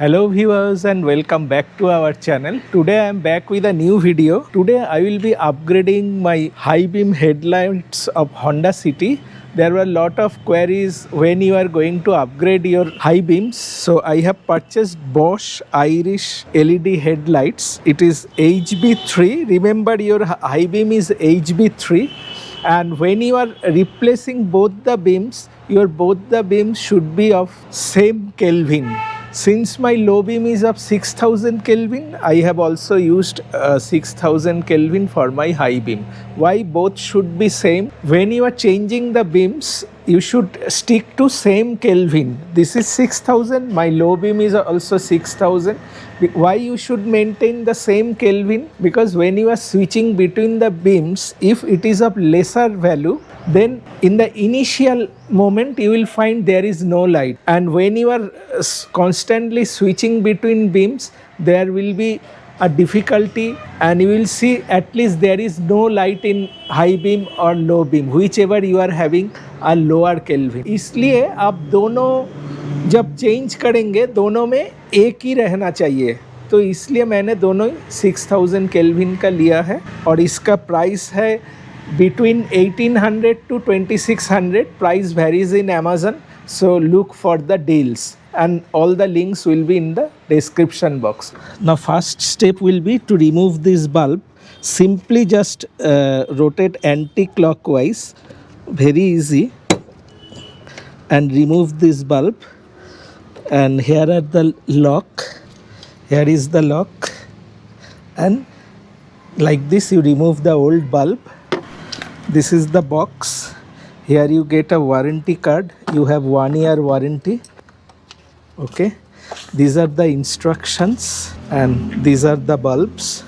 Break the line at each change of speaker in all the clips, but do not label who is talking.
Hello viewers and welcome back to our channel. Today I am back with a new video. Today I will be upgrading my high beam headlights of Honda City. There were a lot of queries when you are going to upgrade your high beams. So I have purchased Bosch Iris LED headlights. It is Hb3. Remember your high beam is Hb3. And when you are replacing both the beams, both the beams should be of same Kelvin. Since my low beam is of 6000 Kelvin, I have also used 6000 Kelvin for my high beam. Why both should be same? When you are changing the beams, you should stick to same Kelvin. This is 6000, my low beam is also 6000. Why you should maintain the same Kelvin? Because when you are switching between the beams, if it is of lesser value, then in the initial moment you will find there is no light, and when you are constantly switching between beams, there will be a difficulty and you will see at least there is no light in high beam or low beam, whichever you are having a lower Kelvin. इसलिए आप दोनों जब change करेंगे दोनों में एक ही रहना चाहिए, तो इसलिए मैंने दोनों 6000 केल्विन का लिया है और इसका प्राइस है between 1800 to 2600. Price varies in Amazon, so look for the deals and all the links will be in the description box. Now first step will be to remove this bulb. Simply just rotate anti-clockwise, very easy, and remove this bulb. And here are the lock, here is the lock, and like this you remove the old bulb. This is the box. Here you get a warranty card. You have 1 year warranty. Okay. These are the instructions and these are the bulbs.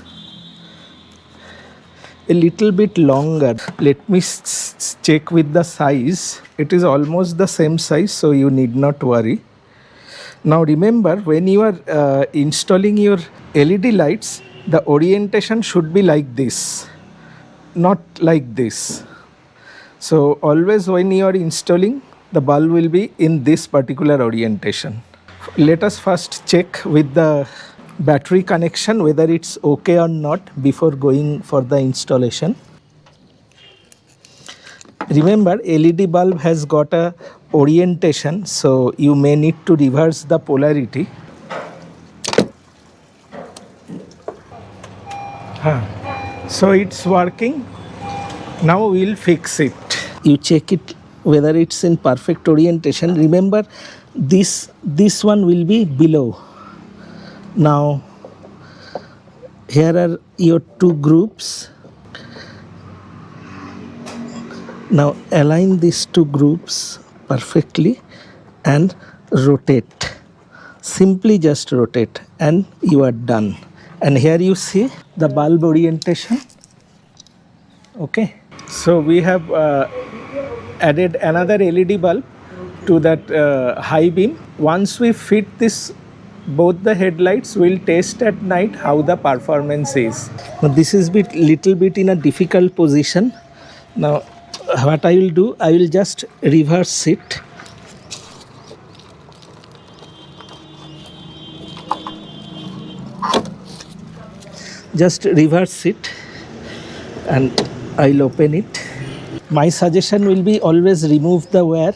A little bit longer. Let me check with the size. It is almost the same size, so you need not worry. Now remember, when you are installing your LED lights, the orientation should be like this, not like this. So always when you are installing, the bulb will be in this particular orientation. Let us first check with the battery connection whether it's okay or not before going for the installation. Remember, LED bulb has got a orientation, so you may need to reverse the polarity. So it's working. Now we'll fix it. You check it whether it's in perfect orientation. Remember, this one will be below. Now here are your two groups. Now align these two groups perfectly and rotate. Simply just rotate and you are done. And here you see the bulb orientation. Okay, so we have added another LED bulb to that high beam. Once we fit this, both the headlights, will test at night how the performance is. Now this is little bit in a difficult position. Now what I will do, I will just reverse it. Just reverse it and I'll open it. My suggestion will be always remove the wire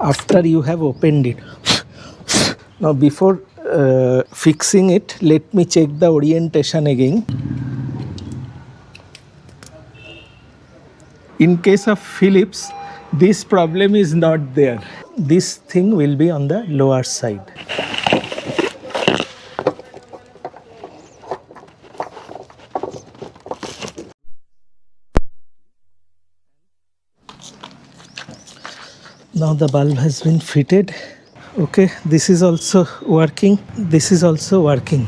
after you have opened it. Now before fixing it, let me check the orientation again. In case of Philips, this problem is not there. This thing will be on the lower side. Now the bulb has been fitted. Okay, this is also working. This is also working.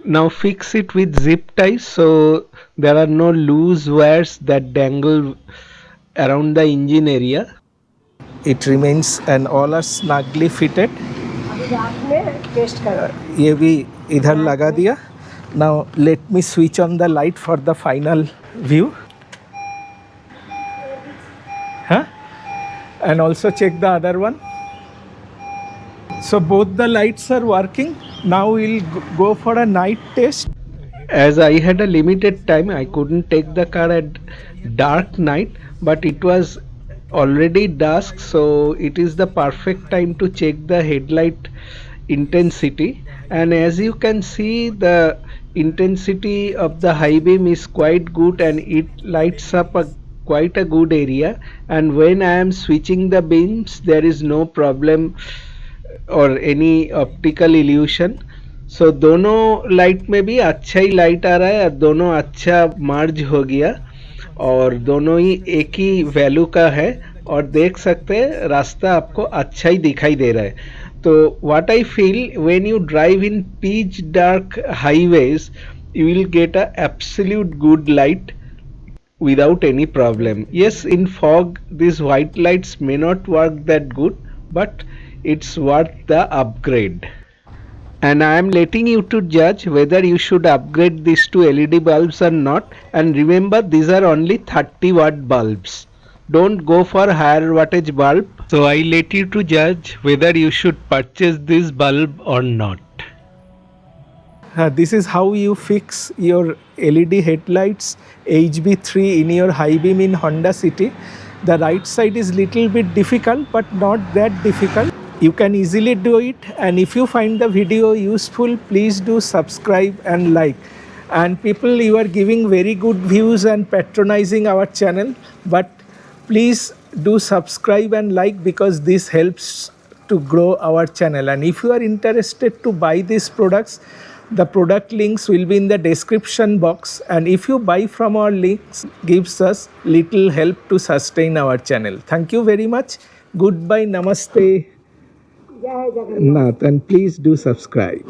Now fix it with zip ties so there are no loose wires that dangle around the engine area. It remains and all are snugly fitted. ये भी इधर लगा दिया. Now let me switch on the light for the final view. And also check the other one. So both the lights are working. Now we'll go for a night test.
As I had a limited time, I couldn't take the car at dark night, but it was already dusk, so it is the perfect time to check the headlight intensity. And as you can see, the intensity of the high beam is quite good and it lights up quite a good area. And when I am switching the beams, there is no problem और any optical evolution. सो दोनों light में भी अच्छा ही light आ रहा है और दोनों अच्छा मर्ज हो गया और दोनों ही एक ही वैल्यू का है और देख सकते हैं रास्ता आपको अच्छा ही दिखाई दे रहा है. तो what I feel when you drive in pitch dark highways you will get a absolute good light without any problem. Yes, in fog, these white lights may not work that good, but it's worth the upgrade. And I am letting you to judge whether you should upgrade these to LED bulbs or not. And remember, these are only 30-watt bulbs. Don't go for higher wattage bulb. So I let you to judge whether you should purchase this bulb or not.
This is how you fix your LED headlights HB3 in your high beam in Honda City. The right side is little bit difficult but not that difficult. You can easily do it, and if you find the video useful, please do subscribe and like. And people, you are giving very good views and patronizing our channel, but please do subscribe and like because this helps to grow our channel. And if you are interested to buy these products, the product links will be in the description box, and if you buy from our links, gives us little help to sustain our channel. Thank you very much. Goodbye, namaste, Nath, and please do subscribe.